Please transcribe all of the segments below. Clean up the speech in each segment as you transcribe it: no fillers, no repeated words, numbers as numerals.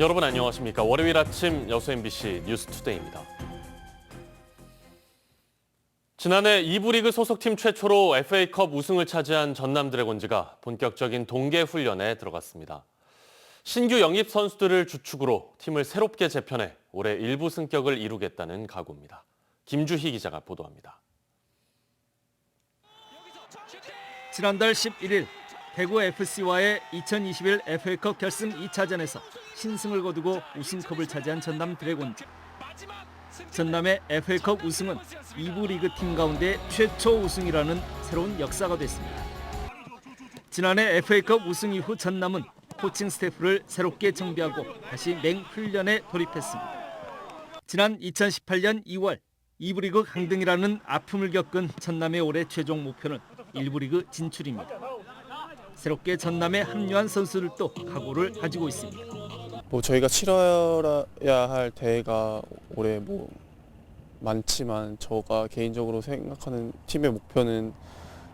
여러분 안녕하십니까? 월요일 아침 여수 MBC 뉴스투데이입니다. 지난해 2부 리그 소속팀 최초로 FA컵 우승을 차지한 전남 드래곤즈가 본격적인 동계 훈련에 들어갔습니다. 신규 영입 선수들을 주축으로 팀을 새롭게 재편해 올해 일부 승격을 이루겠다는 각오입니다. 김주희 기자가 보도합니다. 지난달 11일 대구 FC와의 2021 FA컵 결승 2차전에서 신승을 거두고 우승컵을 차지한 전남 드래곤즈. 전남의 FA컵 우승은 2부 리그 팀 가운데 최초 우승이라는 새로운 역사가 됐습니다. 지난해 FA컵 우승 이후 전남은 코칭 스태프를 새롭게 정비하고 다시 맹훈련에 돌입했습니다. 지난 2018년 2월 2부 리그 강등이라는 아픔을 겪은 전남의 올해 최종 목표는 1부 리그 진출입니다. 새롭게 전남에 합류한 선수들도 각오를 가지고 있습니다. 저희가 치러야 할 대회가 올해 많지만 저가 개인적으로 생각하는 팀의 목표는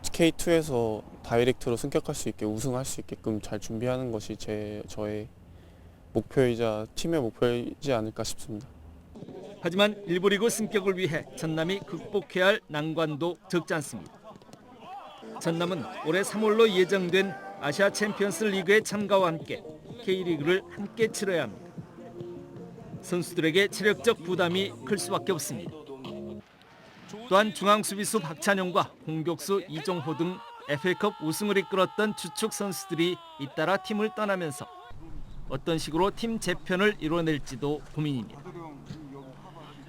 K2에서 다이렉트로 승격할 수 있게 우승할 수 있게끔 잘 준비하는 것이 저의 목표이자 팀의 목표이지 않을까 싶습니다. 하지만 1부 리그 승격을 위해 전남이 극복해야 할 난관도 적지 않습니다. 전남은 올해 3월로 예정된 아시아 챔피언스 리그의 참가와 함께 K리그를 함께 치러야 합니다. 선수들에게 체력적 부담이 클 수밖에 없습니다. 또한 중앙 수비수 박찬영과 공격수 이종호 등 FA컵 우승을 이끌었던 주축 선수들이 잇따라 팀을 떠나면서 어떤 식으로 팀 재편을 이뤄낼지도 고민입니다.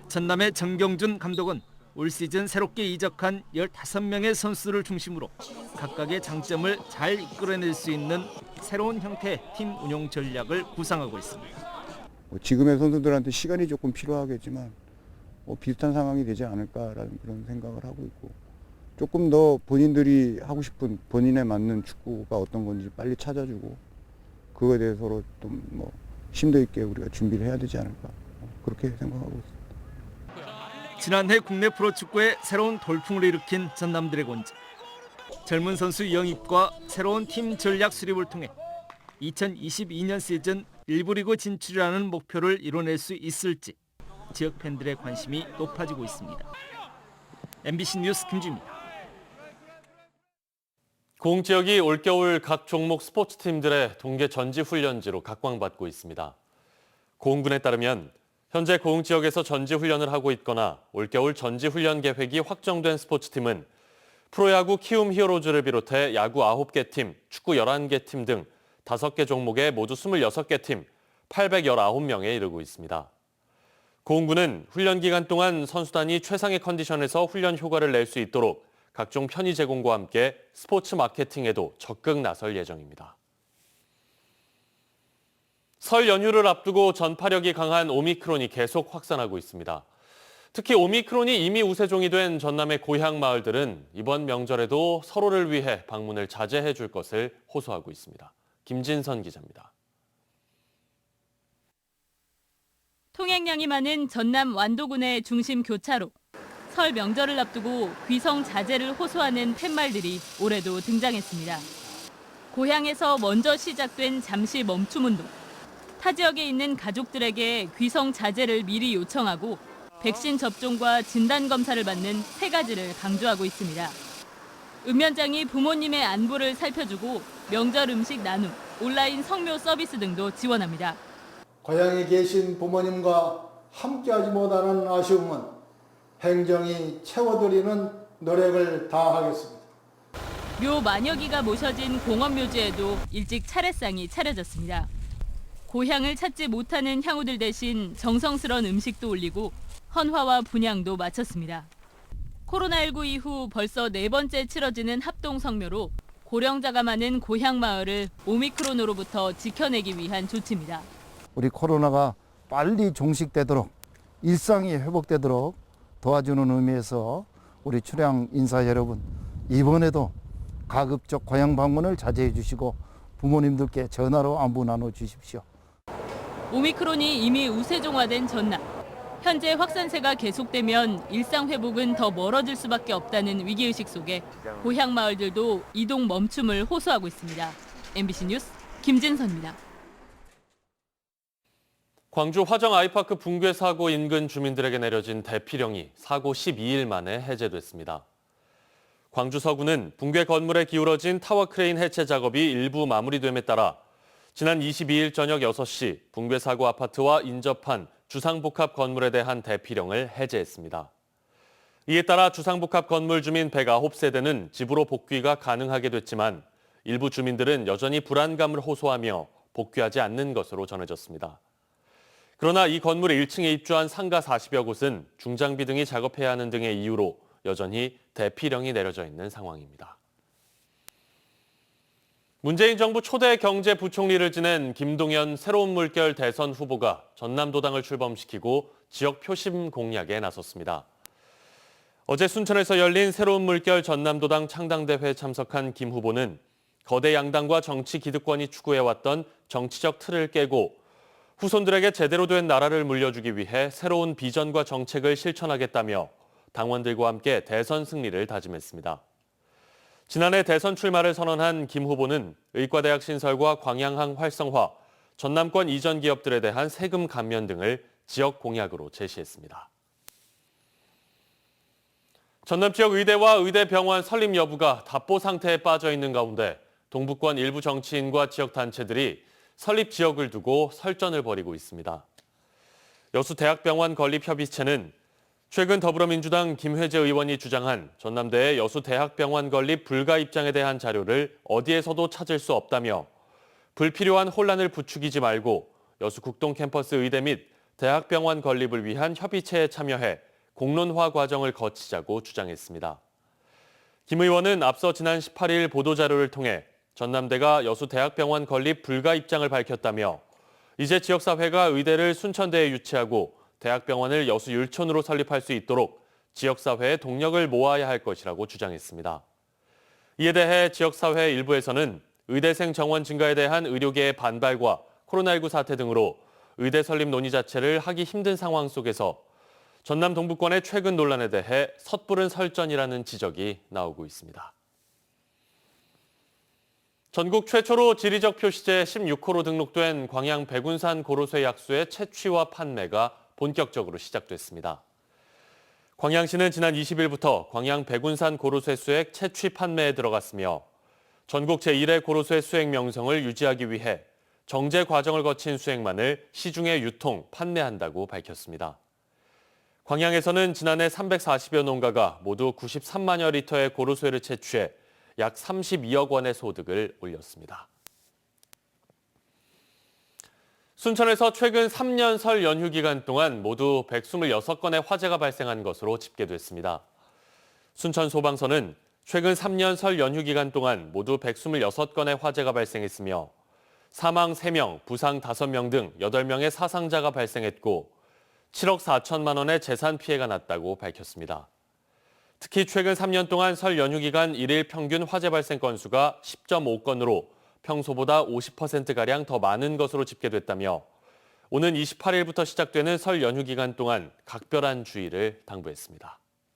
전남의 정경준 감독은 올 시즌 새롭게 이적한 15명의 선수를 중심으로 각각의 장점을 잘 이끌어낼 수 있는 새로운 형태의 팀 운영 전략을 구상하고 있습니다. 지금의 선수들한테 시간이 조금 필요하겠지만 비슷한 상황이 되지 않을까라는 그런 생각을 하고 있고, 조금 더 본인들이 하고 싶은 본인에 맞는 축구가 어떤 건지 빨리 찾아주고 그거에 대해서 서로 좀 심도 있게 우리가 준비를 해야 되지 않을까, 그렇게 생각하고 있습니다. 지난해 국내 프로축구에 새로운 돌풍을 일으킨 전남 드래곤즈. 젊은 선수 영입과 새로운 팀 전략 수립을 통해 2022년 시즌 1부 리그 진출이라는 목표를 이뤄낼 수 있을지 지역 팬들의 관심이 높아지고 있습니다. MBC 뉴스 김주입니다. 고흥 지역이 올겨울 각 종목 스포츠팀들의 동계 전지훈련지로 각광받고 있습니다. 고흥군에 따르면 현재 고흥 지역에서 전지훈련을 하고 있거나 올겨울 전지훈련 계획이 확정된 스포츠팀은 프로야구 키움 히어로즈를 비롯해 야구 9개 팀, 축구 11개 팀 등 5개 종목의 모두 26개 팀, 819명에 이르고 있습니다. 고흥군은 훈련 기간 동안 선수단이 최상의 컨디션에서 훈련 효과를 낼 수 있도록 각종 편의 제공과 함께 스포츠 마케팅에도 적극 나설 예정입니다. 설 연휴를 앞두고 전파력이 강한 오미크론이 계속 확산하고 있습니다. 특히 오미크론이 이미 우세종이 된 전남의 고향 마을들은 이번 명절에도 서로를 위해 방문을 자제해 줄 것을 호소하고 있습니다. 김진선 기자입니다. 통행량이 많은 전남 완도군의 중심 교차로. 설 명절을 앞두고 귀성 자제를 호소하는 팻말들이 올해도 등장했습니다. 고향에서 먼저 시작된 잠시 멈춤 운동. 타 지역에 있는 가족들에게 귀성 자제를 미리 요청하고 백신 접종과 진단 검사를 받는 세 가지를 강조하고 있습니다. 읍면장이 부모님의 안부를 살펴주고 명절 음식 나눔, 온라인 성묘 서비스 등도 지원합니다. 고향에 계신 부모님과 함께하지 못하는 아쉬움은 행정이 채워드리는 노력을 다하겠습니다. 묘 만여기가 모셔진 공원묘지에도 일찍 차례상이 차려졌습니다. 고향을 찾지 못하는 향우들 대신 정성스러운 음식도 올리고 헌화와 분향도 마쳤습니다. 코로나19 이후 벌써 4번째 치러지는 합동성묘로 고령자가 많은 고향 마을을 오미크론으로부터 지켜내기 위한 조치입니다. 우리 코로나가 빨리 종식되도록 일상이 회복되도록 도와주는 의미에서 우리 출향 인사 여러분, 이번에도 가급적 고향 방문을 자제해 주시고 부모님들께 전화로 안부 나눠 주십시오. 오미크론이 이미 우세종화된 전남. 현재 확산세가 계속되면 일상 회복은 더 멀어질 수밖에 없다는 위기의식 속에 고향 마을들도 이동 멈춤을 호소하고 있습니다. MBC 뉴스 김진선입니다. 광주 화정 아이파크 붕괴 사고 인근 주민들에게 내려진 대피령이 사고 12일 만에 해제됐습니다. 광주 서구는 붕괴 건물에 기울어진 타워 크레인 해체 작업이 일부 마무리됨에 따라 지난 22일 저녁 6시 붕괴 사고 아파트와 인접한 주상복합 건물에 대한 대피령을 해제했습니다. 이에 따라 주상복합 건물 주민 109세대는 집으로 복귀가 가능하게 됐지만 일부 주민들은 여전히 불안감을 호소하며 복귀하지 않는 것으로 전해졌습니다. 그러나 이 건물의 1층에 입주한 상가 40여 곳은 중장비 등이 작업해야 하는 등의 이유로 여전히 대피령이 내려져 있는 상황입니다. 문재인 정부 초대 경제부총리를 지낸 김동연 새로운 물결 대선 후보가 전남도당을 출범시키고 지역 표심 공략에 나섰습니다. 어제 순천에서 열린 새로운 물결 전남도당 창당대회에 참석한 김 후보는 거대 양당과 정치 기득권이 추구해왔던 정치적 틀을 깨고 후손들에게 제대로 된 나라를 물려주기 위해 새로운 비전과 정책을 실천하겠다며 당원들과 함께 대선 승리를 다짐했습니다. 지난해 대선 출마를 선언한 김 후보는 의과대학 신설과 광양항 활성화, 전남권 이전 기업들에 대한 세금 감면 등을 지역 공약으로 제시했습니다. 전남 지역 의대와 의대병원 설립 여부가 답보 상태에 빠져 있는 가운데 동부권 일부 정치인과 지역 단체들이 설립 지역을 두고 설전을 벌이고 있습니다. 여수대학병원 건립협의체는 최근 더불어민주당 김회재 의원이 주장한 전남대의 여수대학병원 건립 불가 입장에 대한 자료를 어디에서도 찾을 수 없다며 불필요한 혼란을 부추기지 말고 여수 국동 캠퍼스 의대 및 대학병원 건립을 위한 협의체에 참여해 공론화 과정을 거치자고 주장했습니다. 김 의원은 앞서 지난 18일 보도자료를 통해 전남대가 여수대학병원 건립 불가 입장을 밝혔다며 이제 지역사회가 의대를 순천대에 유치하고 대학병원을 여수 율촌으로 설립할 수 있도록 지역사회의 동력을 모아야 할 것이라고 주장했습니다. 이에 대해 지역사회 일부에서는 의대생 정원 증가에 대한 의료계의 반발과 코로나19 사태 등으로 의대 설립 논의 자체를 하기 힘든 상황 속에서 전남 동부권의 최근 논란에 대해 섣부른 설전이라는 지적이 나오고 있습니다. 전국 최초로 지리적 표시제 16호로 등록된 광양 백운산 고로쇠 약수의 채취와 판매가 본격적으로 시작됐습니다. 광양시는 지난 20일부터 광양 백운산 고로쇠 수액 채취 판매에 들어갔으며 전국 제1회 고로쇠 수액 명성을 유지하기 위해 정제 과정을 거친 수액만을 시중에 유통, 판매한다고 밝혔습니다. 광양에서는 지난해 340여 농가가 모두 93만여 리터의 고로쇠를 채취해 약 32억 원의 소득을 올렸습니다. 순천에서 최근 3년 설 연휴 기간 동안 모두 126건의 화재가 발생한 것으로 집계됐습니다. 순천소방서는 최근 3년 설 연휴 기간 동안 모두 126건의 화재가 발생했으며 사망 3명, 부상 5명 등 8명의 사상자가 발생했고 7억 4천만 원의 재산 피해가 났다고 밝혔습니다. 특히 최근 3년 동안 설 연휴 기간 일일 평균 화재 발생 건수가 10.5건으로 평소보다 50%가량 더 많은 것으로 집계됐다며 오는 28일부터 시작되는 설 연휴 기간 동안 각별한 주의를 당부했습니다.